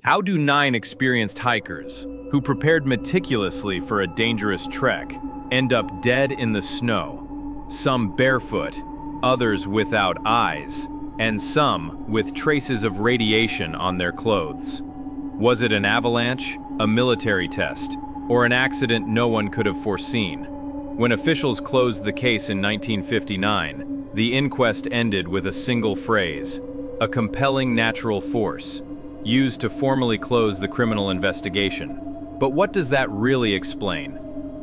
How do 9 experienced hikers, who prepared meticulously for a dangerous trek, end up dead in the snow? Some barefoot, others without eyes, and some with traces of radiation on their clothes. Was it an avalanche, a military test, or an accident no one could have foreseen? When officials closed the case in 1959, the inquest ended with a single phrase: a compelling natural force, used to formally close the criminal investigation. But what does that really explain?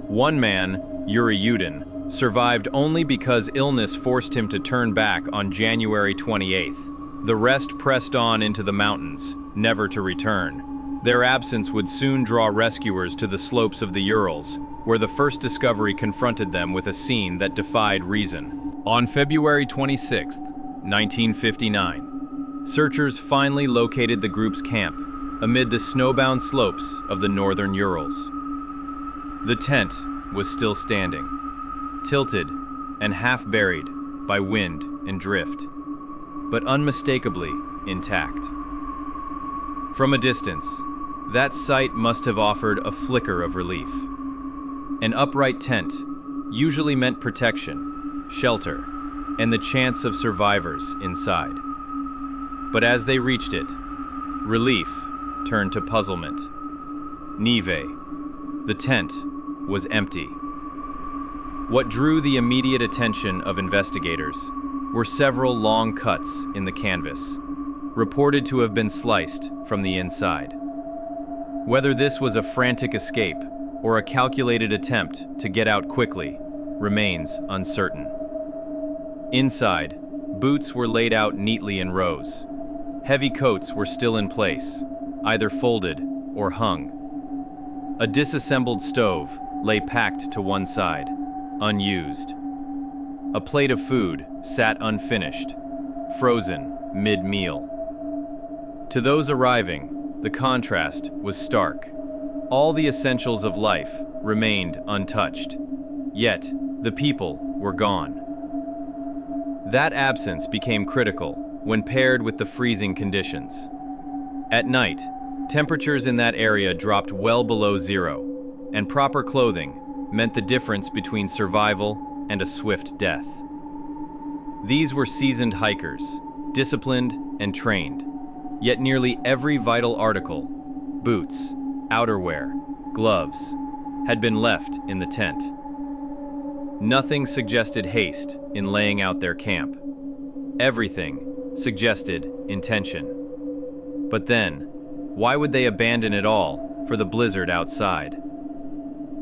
One man, Yuri Yudin, survived only because illness forced him to turn back on January 28th. The rest pressed on into the mountains, never to return. Their absence would soon draw rescuers to the slopes of the Urals, where the first discovery confronted them with a scene that defied reason. On February 26, 1959, searchers finally located the group's camp amid the snowbound slopes of the northern Urals. The tent was still standing, tilted and half buried by wind and drift, but unmistakably intact. From a distance, that sight must have offered a flicker of relief. An upright tent usually meant protection, shelter, and the chance of survivors inside. But as they reached it, relief turned to puzzlement. Nive, the tent, was empty. What drew the immediate attention of investigators were several long cuts in the canvas, reported to have been sliced from the inside. Whether this was a frantic escape or a calculated attempt to get out quickly remains uncertain. Inside, boots were laid out neatly in rows. Heavy coats were still in place, either folded or hung. A disassembled stove lay packed to one side, unused. A plate of food sat unfinished, frozen mid-meal. To those arriving, the contrast was stark. All the essentials of life remained untouched, yet the people were gone. That absence became critical when paired with the freezing conditions. At night, temperatures in that area dropped well below zero, and proper clothing meant the difference between survival and a swift death. These were seasoned hikers, disciplined and trained, yet nearly every vital article, boots, outerwear, gloves, had been left in the tent. Nothing suggested haste in laying out their camp. Everything suggested intention. But then, why would they abandon it all for the blizzard outside?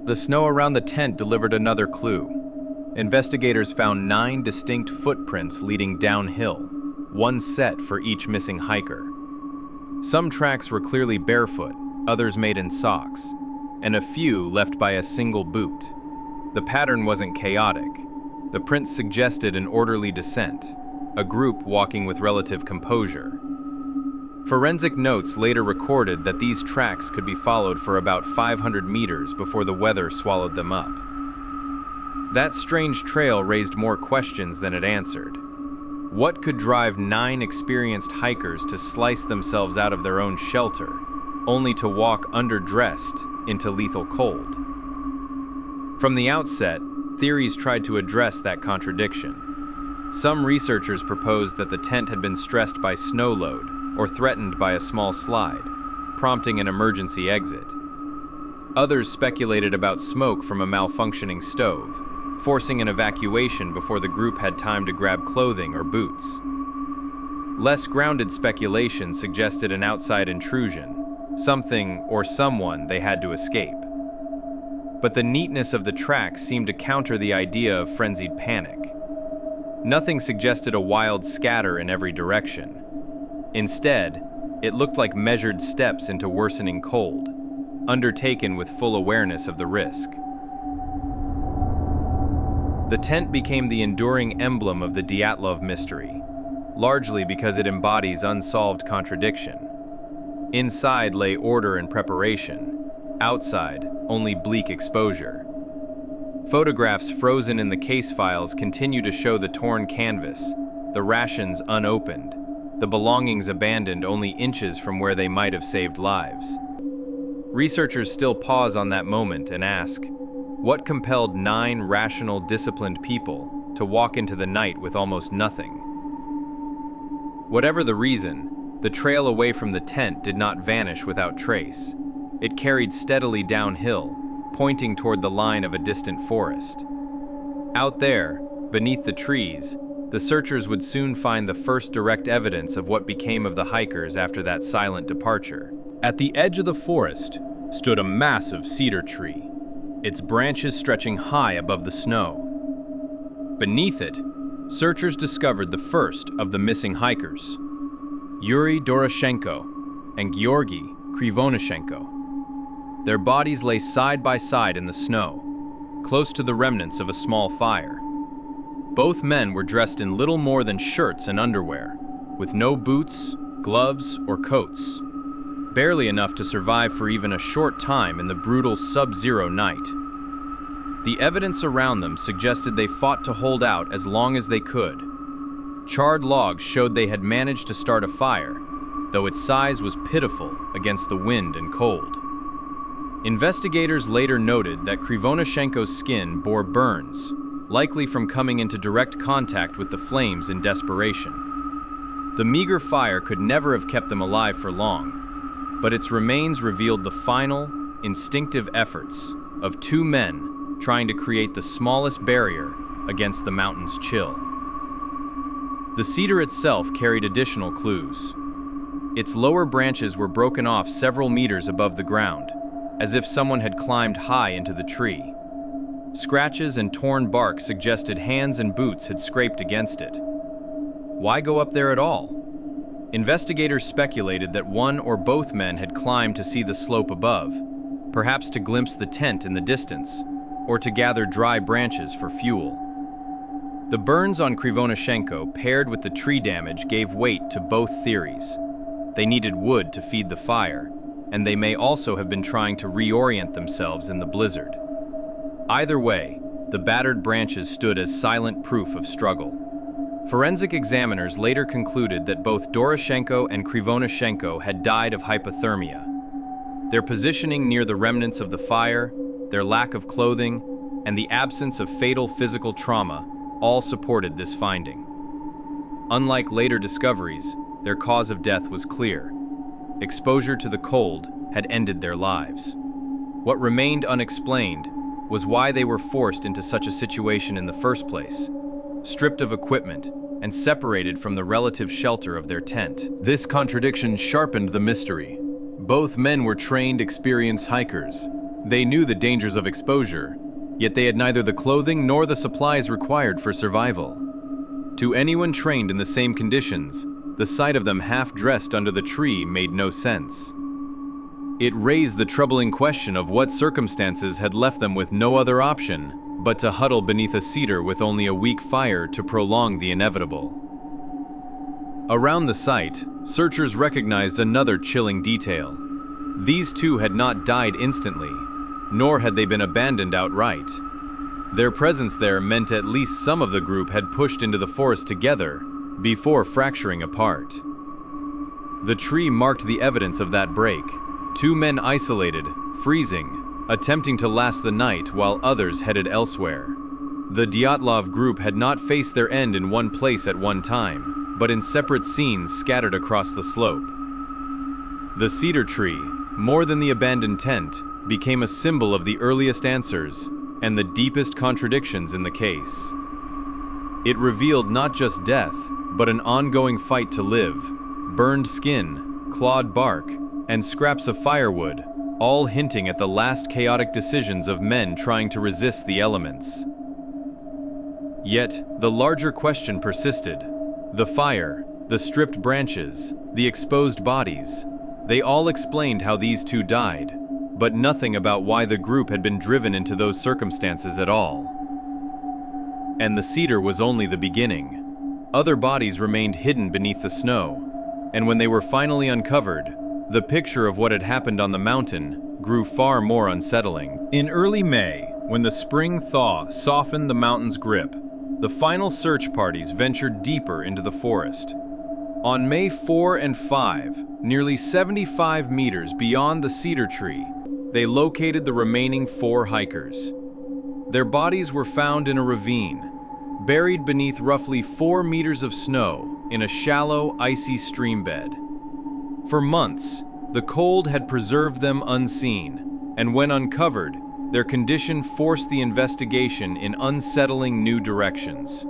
The snow around the tent delivered another clue. Investigators found 9 distinct footprints leading downhill, one set for each missing hiker. Some tracks were clearly barefoot, others made in socks, and a few left by a single boot. The pattern wasn't chaotic. The prints suggested an orderly descent, a group walking with relative composure. Forensic notes later recorded that these tracks could be followed for about 500 meters before the weather swallowed them up. That strange trail raised more questions than it answered. What could drive 9 experienced hikers to slice themselves out of their own shelter, only to walk underdressed into lethal cold? From the outset, theories tried to address that contradiction. Some researchers proposed that the tent had been stressed by snow load or threatened by a small slide, prompting an emergency exit. Others speculated about smoke from a malfunctioning stove, forcing an evacuation before the group had time to grab clothing or boots. Less grounded speculation suggested an outside intrusion, something or someone they had to escape. But the neatness of the tracks seemed to counter the idea of frenzied panic. Nothing suggested a wild scatter in every direction. Instead, it looked like measured steps into worsening cold, undertaken with full awareness of the risk. The tent became the enduring emblem of the Dyatlov mystery, largely because it embodies unsolved contradiction. Inside lay order and preparation, outside only bleak exposure. Photographs frozen in the case files continue to show the torn canvas, the rations unopened, the belongings abandoned only inches from where they might have saved lives. Researchers still pause on that moment and ask, what compelled 9 rational, disciplined people to walk into the night with almost nothing? Whatever the reason, the trail away from the tent did not vanish without trace. It carried steadily downhill, pointing toward the line of a distant forest. Out there, beneath the trees, the searchers would soon find the first direct evidence of what became of the hikers after that silent departure. At the edge of the forest stood a massive cedar tree, its branches stretching high above the snow. Beneath it, searchers discovered the first of the missing hikers, Yuri Doroshenko and Georgy Krivonyshenko. Their bodies lay side by side in the snow, close to the remnants of a small fire. Both men were dressed in little more than shirts and underwear, with no boots, gloves, or coats, barely enough to survive for even a short time in the brutal sub-zero night. The evidence around them suggested they fought to hold out as long as they could. Charred logs showed they had managed to start a fire, though its size was pitiful against the wind and cold. Investigators later noted that Krivonyshenko's skin bore burns, likely from coming into direct contact with the flames in desperation. The meager fire could never have kept them alive for long, but its remains revealed the final, instinctive efforts of 2 men trying to create the smallest barrier against the mountain's chill. The cedar itself carried additional clues. Its lower branches were broken off several meters above the ground, as if someone had climbed high into the tree. Scratches and torn bark suggested hands and boots had scraped against it. Why go up there at all? Investigators speculated that one or both men had climbed to see the slope above, perhaps to glimpse the tent in the distance, or to gather dry branches for fuel. The burns on Krivonyshenko paired with the tree damage gave weight to both theories. They needed wood to feed the fire, and they may also have been trying to reorient themselves in the blizzard. Either way, the battered branches stood as silent proof of struggle. Forensic examiners later concluded that both Doroshenko and Krivonyshenko had died of hypothermia. Their positioning near the remnants of the fire, their lack of clothing, and the absence of fatal physical trauma all supported this finding. Unlike later discoveries, their cause of death was clear. Exposure to the cold had ended their lives. What remained unexplained was why they were forced into such a situation in the first place, stripped of equipment and separated from the relative shelter of their tent. This contradiction sharpened the mystery. Both men were trained, experienced hikers. They knew the dangers of exposure, yet they had neither the clothing nor the supplies required for survival. To anyone trained in the same conditions, the sight of them half-dressed under the tree made no sense. It raised the troubling question of what circumstances had left them with no other option but to huddle beneath a cedar with only a weak fire to prolong the inevitable. Around the site, searchers recognized another chilling detail. These 2 had not died instantly, nor had they been abandoned outright. Their presence there meant at least some of the group had pushed into the forest together before fracturing apart. The tree marked the evidence of that break. 2 men isolated, freezing, attempting to last the night while others headed elsewhere. The Dyatlov group had not faced their end in one place at one time, but in separate scenes scattered across the slope. The cedar tree, more than the abandoned tent, became a symbol of the earliest answers and the deepest contradictions in the case. It revealed not just death, but an ongoing fight to live. Burned skin, clawed bark, and scraps of firewood, all hinting at the last chaotic decisions of men trying to resist the elements. Yet, the larger question persisted. The fire, the stripped branches, the exposed bodies, they all explained how these 2 died, but nothing about why the group had been driven into those circumstances at all. And the cedar was only the beginning. Other bodies remained hidden beneath the snow, and when they were finally uncovered, the picture of what had happened on the mountain grew far more unsettling. In early May, when the spring thaw softened the mountain's grip, the final search parties ventured deeper into the forest. On May 4 and 5, nearly 75 meters beyond the Cedar Tree, they located the remaining 4 hikers. Their bodies were found in a ravine, buried beneath roughly 4 meters of snow in a shallow, icy streambed. For months, the cold had preserved them unseen, and when uncovered, their condition forced the investigation in unsettling new directions.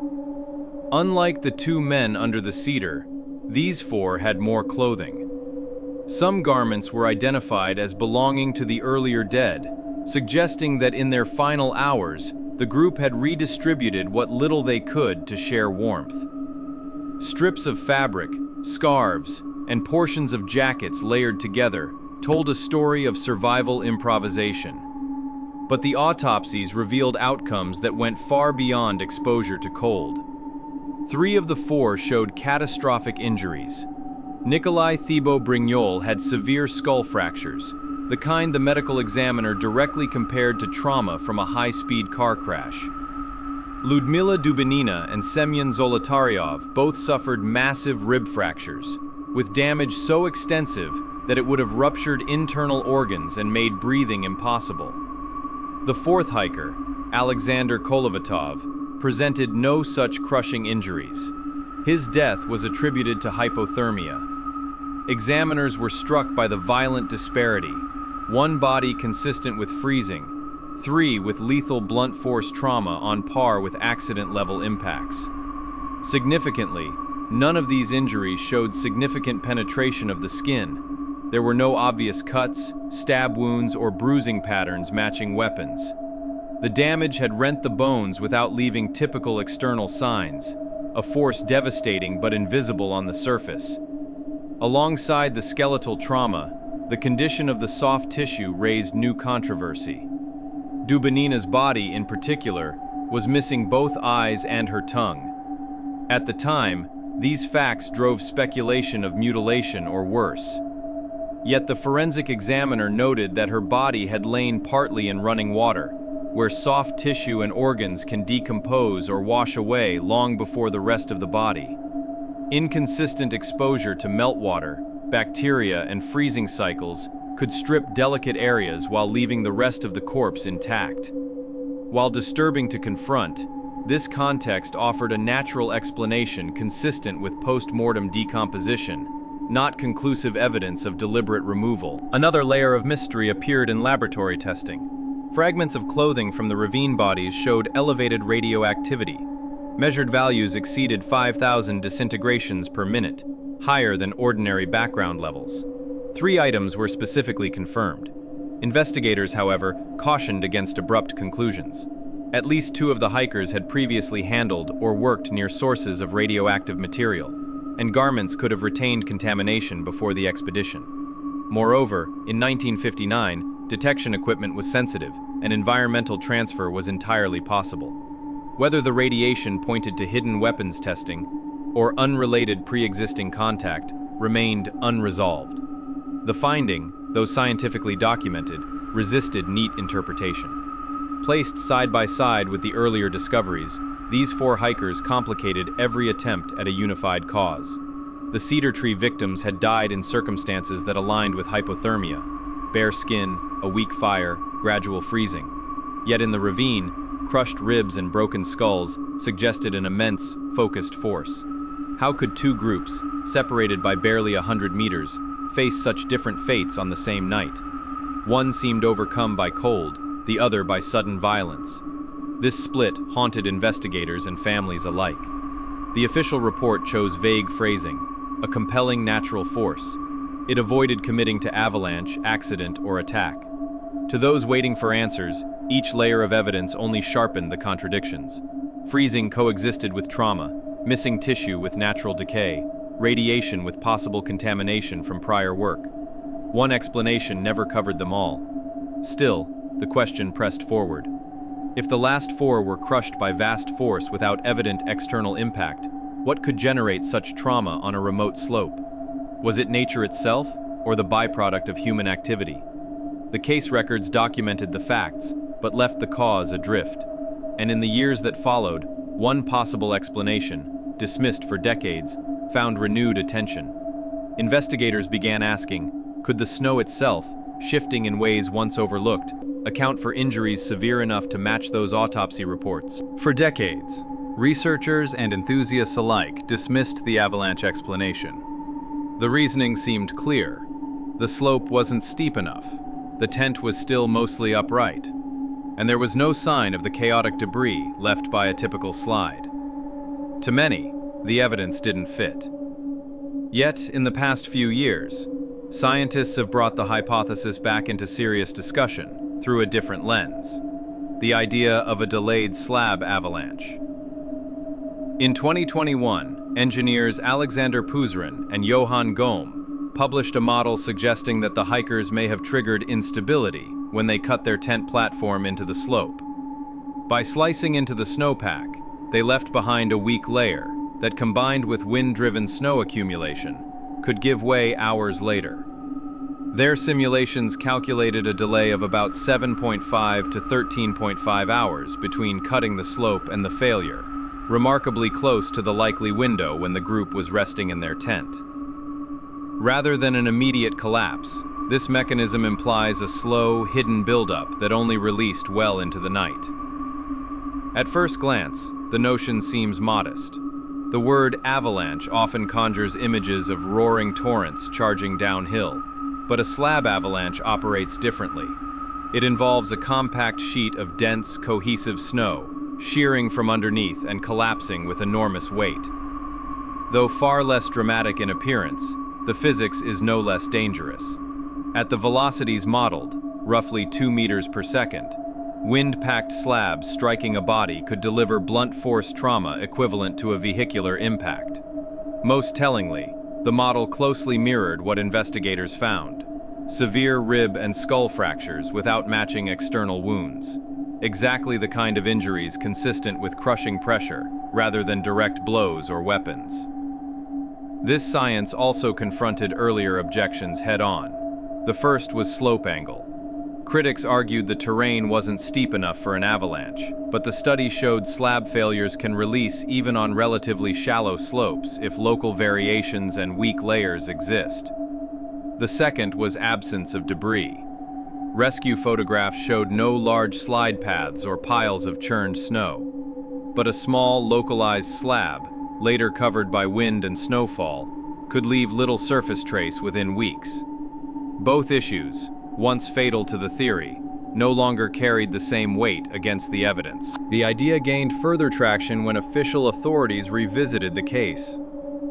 Unlike the 2 men under the cedar, these 4 had more clothing. Some garments were identified as belonging to the earlier dead, suggesting that in their final hours, the group had redistributed what little they could to share warmth. Strips of fabric, scarves, and portions of jackets layered together told a story of survival improvisation. But the autopsies revealed outcomes that went far beyond exposure to cold. 3 of the 4 showed catastrophic injuries. Nikolai Thibault Brignol had severe skull fractures, the kind the medical examiner directly compared to trauma from a high-speed car crash. Ludmila Dubinina and Semyon Zolotaryov both suffered massive rib fractures, with damage so extensive that it would have ruptured internal organs and made breathing impossible. The 4th hiker, Alexander Kolovatov, presented no such crushing injuries. His death was attributed to hypothermia. Examiners were struck by the violent disparity: 1 body consistent with freezing, 3 with lethal blunt force trauma on par with accident-level impacts. Significantly, none of these injuries showed significant penetration of the skin. There were no obvious cuts, stab wounds, or bruising patterns matching weapons. The damage had rent the bones without leaving typical external signs, a force devastating but invisible on the surface. Alongside the skeletal trauma, the condition of the soft tissue raised new controversy. Dubinina's body, in particular, was missing both eyes and her tongue. At the time, these facts drove speculation of mutilation or worse. Yet the forensic examiner noted that her body had lain partly in running water, where soft tissue and organs can decompose or wash away long before the rest of the body. Inconsistent exposure to meltwater, bacteria, and freezing cycles could strip delicate areas while leaving the rest of the corpse intact. While disturbing to confront, this context offered a natural explanation consistent with post-mortem decomposition, not conclusive evidence of deliberate removal. Another layer of mystery appeared in laboratory testing. Fragments of clothing from the ravine bodies showed elevated radioactivity. Measured values exceeded 5,000 disintegrations per minute, higher than ordinary background levels. 3 items were specifically confirmed. Investigators, however, cautioned against abrupt conclusions. At least 2 of the hikers had previously handled or worked near sources of radioactive material, and garments could have retained contamination before the expedition. Moreover, in 1959, detection equipment was sensitive, and environmental transfer was entirely possible. Whether the radiation pointed to hidden weapons testing or unrelated pre-existing contact remained unresolved. The finding, though scientifically documented, resisted neat interpretation. Placed side by side with the earlier discoveries, these 4 hikers complicated every attempt at a unified cause. The Cedar Tree victims had died in circumstances that aligned with hypothermia: bare skin, a weak fire, gradual freezing. Yet in the ravine, crushed ribs and broken skulls suggested an immense, focused force. How could 2 groups, separated by barely 100 meters, face such different fates on the same night? One seemed overcome by cold, the other by sudden violence. This split haunted investigators and families alike. The official report chose vague phrasing: a compelling natural force. It avoided committing to avalanche, accident, or attack. To those waiting for answers, each layer of evidence only sharpened the contradictions. Freezing coexisted with trauma, missing tissue with natural decay, radiation with possible contamination from prior work. One explanation never covered them all. Still, the question pressed forward. If the last 4 were crushed by vast force without evident external impact, what could generate such trauma on a remote slope? Was it nature itself, or the byproduct of human activity? The case records documented the facts, but left the cause adrift. And in the years that followed, one possible explanation, dismissed for decades, found renewed attention. Investigators began asking, could the snow itself, shifting in ways once overlooked, account for injuries severe enough to match those autopsy reports? For decades, researchers and enthusiasts alike dismissed the avalanche explanation. The reasoning seemed clear. The slope wasn't steep enough, the tent was still mostly upright, and there was no sign of the chaotic debris left by a typical slide. To many, the evidence didn't fit. Yet, in the past few years, scientists have brought the hypothesis back into serious discussion through a different lens: the idea of a delayed slab avalanche. In 2021, engineers Alexander Puzrin and Johann Gohm published a model suggesting that the hikers may have triggered instability when they cut their tent platform into the slope. By slicing into the snowpack, they left behind a weak layer that, combined with wind-driven snow accumulation, could give way hours later. Their simulations calculated a delay of about 7.5 to 13.5 hours between cutting the slope and the failure, remarkably close to the likely window when the group was resting in their tent. Rather than an immediate collapse, this mechanism implies a slow, hidden buildup that only released well into the night. At first glance, the notion seems modest. The word avalanche often conjures images of roaring torrents charging downhill, but a slab avalanche operates differently. It involves a compact sheet of dense, cohesive snow, shearing from underneath and collapsing with enormous weight. Though far less dramatic in appearance, the physics is no less dangerous. At the velocities modeled, roughly 2 meters per second, wind-packed slabs striking a body could deliver blunt force trauma equivalent to a vehicular impact. Most tellingly, the model closely mirrored what investigators found: severe rib and skull fractures without matching external wounds. Exactly the kind of injuries consistent with crushing pressure rather than direct blows or weapons. This science also confronted earlier objections head-on. The first was slope angle. Critics argued the terrain wasn't steep enough for an avalanche, but the study showed slab failures can release even on relatively shallow slopes if local variations and weak layers exist. The second was absence of debris. Rescue photographs showed no large slide paths or piles of churned snow, but a small, localized slab, later covered by wind and snowfall, could leave little surface trace within weeks. Both issues, once fatal to the theory, no longer carried the same weight against the evidence. The idea gained further traction when official authorities revisited the case.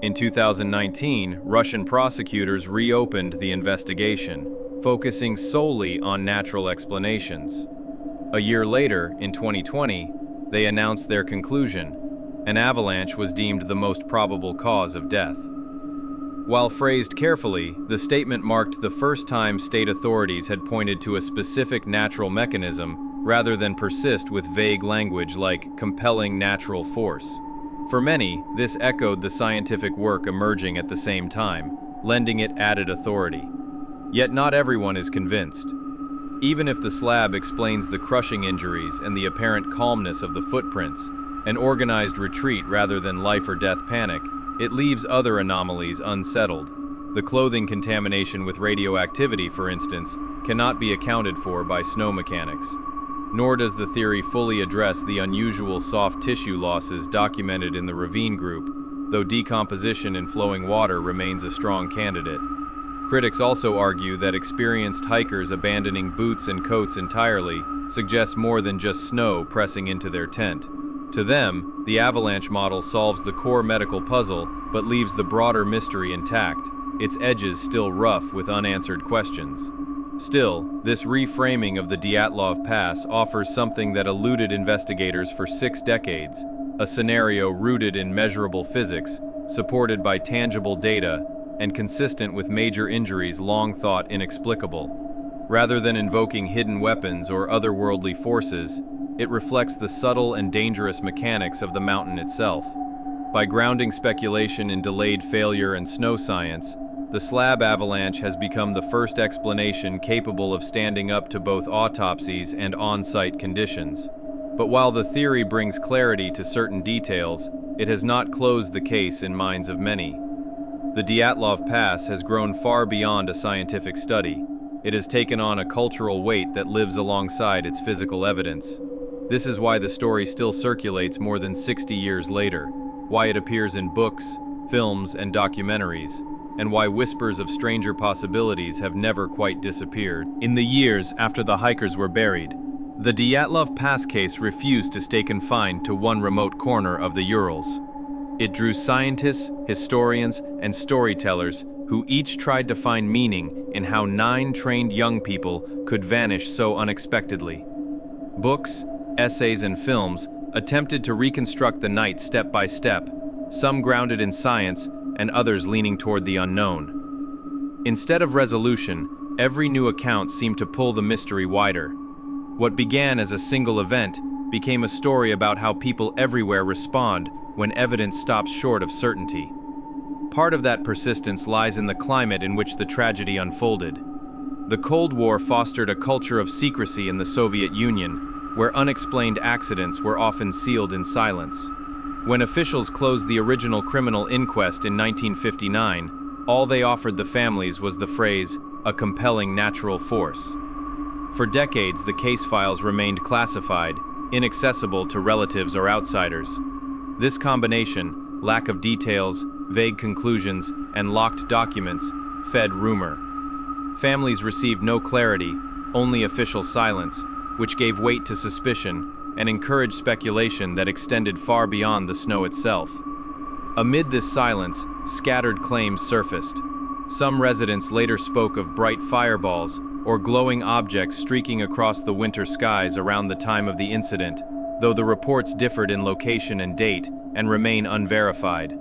In 2019, Russian prosecutors reopened the investigation, focusing solely on natural explanations. A year later, in 2020, they announced their conclusion: an avalanche was deemed the most probable cause of death. While phrased carefully, the statement marked the first time state authorities had pointed to a specific natural mechanism rather than persist with vague language like compelling natural force. For many, this echoed the scientific work emerging at the same time, lending it added authority. Yet not everyone is convinced. Even if the slab explains the crushing injuries and the apparent calmness of the footprints, an organized retreat rather than life or death panic, it leaves other anomalies unsettled. The clothing contamination with radioactivity, for instance, cannot be accounted for by snow mechanics. Nor does the theory fully address the unusual soft tissue losses documented in the Ravine group, though decomposition in flowing water remains a strong candidate. Critics also argue that experienced hikers abandoning boots and coats entirely suggests more than just snow pressing into their tent. To them, the avalanche model solves the core medical puzzle but leaves the broader mystery intact, its edges still rough with unanswered questions. Still, this reframing of the Dyatlov Pass offers something that eluded investigators for 6 decades, a scenario rooted in measurable physics, supported by tangible data, and consistent with major injuries long thought inexplicable. Rather than invoking hidden weapons or otherworldly forces, it reflects the subtle and dangerous mechanics of the mountain itself. By grounding speculation in delayed failure and snow science, the slab avalanche has become the first explanation capable of standing up to both autopsies and on-site conditions. But while the theory brings clarity to certain details, it has not closed the case in minds of many. The Dyatlov Pass has grown far beyond a scientific study. It has taken on a cultural weight that lives alongside its physical evidence. This is why the story still circulates more than 60 years later, why it appears in books, films, and documentaries, and why whispers of stranger possibilities have never quite disappeared. In the years after the hikers were buried, the Dyatlov Pass case refused to stay confined to one remote corner of the Urals. It drew scientists, historians, and storytellers who each tried to find meaning in how 9 trained young people could vanish so unexpectedly. Books, essays, and films attempted to reconstruct the night step by step, some grounded in science and others leaning toward the unknown. Instead of resolution, every new account seemed to pull the mystery wider. What began as a single event became a story about how people everywhere respond when evidence stops short of certainty. Part of that persistence lies in the climate in which the tragedy unfolded. The Cold War fostered a culture of secrecy in the Soviet Union, where unexplained accidents were often sealed in silence. When officials closed the original criminal inquest in 1959, all they offered the families was the phrase, "a compelling natural force." For decades, the case files remained classified, inaccessible to relatives or outsiders. This combination, lack of details, vague conclusions, and locked documents, fed rumor. Families received no clarity, only official silence, which gave weight to suspicion and encouraged speculation that extended far beyond the snow itself. Amid this silence, scattered claims surfaced. Some residents later spoke of bright fireballs or glowing objects streaking across the winter skies around the time of the incident, though the reports differed in location and date and remain unverified.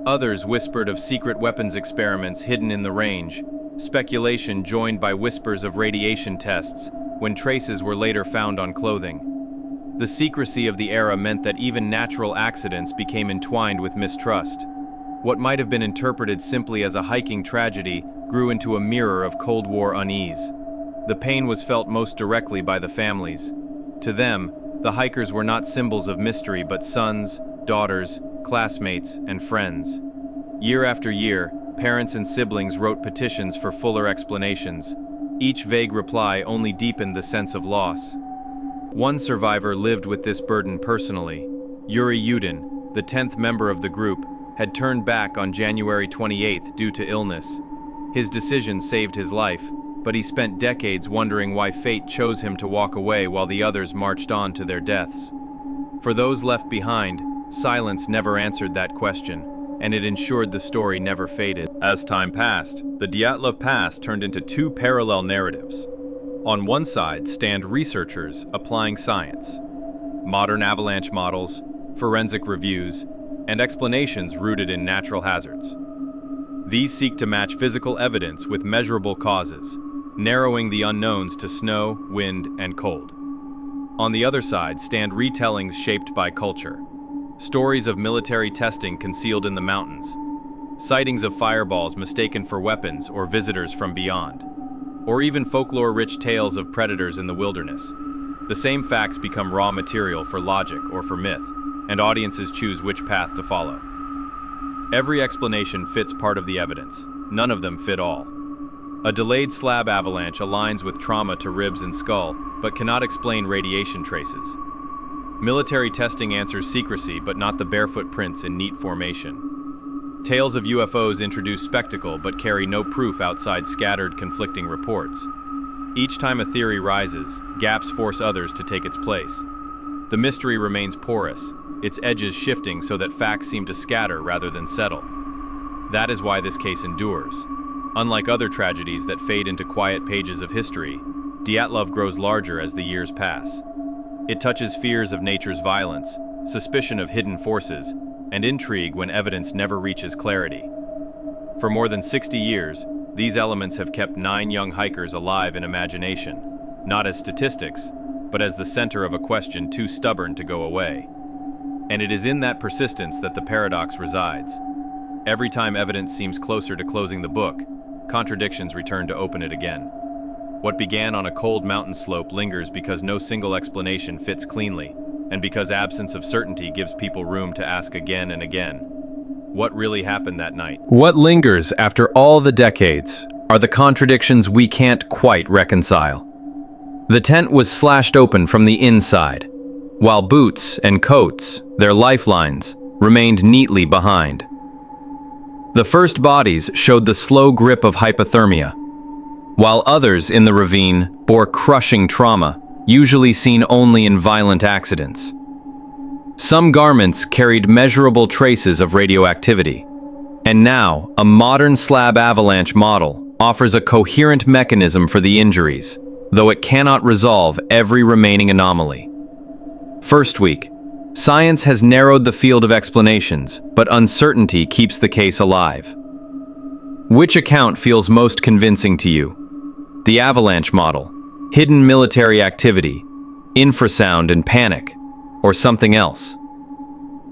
Others whispered of secret weapons experiments hidden in the range, speculation joined by whispers of radiation tests when traces were later found on clothing. The secrecy of the era meant that even natural accidents became entwined with mistrust. What might have been interpreted simply as a hiking tragedy grew into a mirror of Cold War unease. The pain was felt most directly by the families. To them, the hikers were not symbols of mystery but sons, daughters, classmates, and friends. Year after year, parents and siblings wrote petitions for fuller explanations. Each vague reply only deepened the sense of loss. One survivor lived with this burden personally. Yuri Yudin, the 10th member of the group, had turned back on January 28th due to illness. His decision saved his life, but he spent decades wondering why fate chose him to walk away while the others marched on to their deaths. For those left behind, silence never answered that question, and it ensured the story never faded. As time passed, the Dyatlov Pass turned into 2 parallel narratives. On one side stand researchers applying science, modern avalanche models, forensic reviews, and explanations rooted in natural hazards. These seek to match physical evidence with measurable causes, narrowing the unknowns to snow, wind, and cold. On the other side stand retellings shaped by culture, stories of military testing concealed in the mountains, sightings of fireballs mistaken for weapons or visitors from beyond, or even folklore-rich tales of predators in the wilderness. The same facts become raw material for logic or for myth, and audiences choose which path to follow. Every explanation fits part of the evidence. None of them fit all. A delayed slab avalanche aligns with trauma to ribs and skull, but cannot explain radiation traces. Military testing answers secrecy, but not the barefoot prints in neat formation. Tales of UFOs introduce spectacle, but carry no proof outside scattered, conflicting reports. Each time a theory rises, gaps force others to take its place. The mystery remains porous, its edges shifting so that facts seem to scatter rather than settle. That is why this case endures. Unlike other tragedies that fade into quiet pages of history, Dyatlov grows larger as the years pass. It touches fears of nature's violence, suspicion of hidden forces, and intrigue when evidence never reaches clarity. For more than 60 years, these elements have kept 9 young hikers alive in imagination, not as statistics, but as the center of a question too stubborn to go away. And it is in that persistence that the paradox resides. Every time evidence seems closer to closing the book, contradictions return to open it again. What began on a cold mountain slope lingers because no single explanation fits cleanly, and because absence of certainty gives people room to ask again and again. What really happened that night? What lingers after all the decades are the contradictions we can't quite reconcile. The tent was slashed open from the inside, while boots and coats, their lifelines, remained neatly behind. The first bodies showed the slow grip of hypothermia, while others in the ravine bore crushing trauma, usually seen only in violent accidents. Some garments carried measurable traces of radioactivity, and now a modern slab avalanche model offers a coherent mechanism for the injuries, though it cannot resolve every remaining anomaly. First week, science has narrowed the field of explanations, but uncertainty keeps the case alive. Which account feels most convincing to you? The avalanche model, hidden military activity, infrasound and panic, or something else?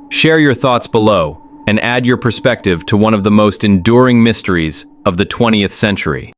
Share your thoughts below and add your perspective to one of the most enduring mysteries of the 20th century.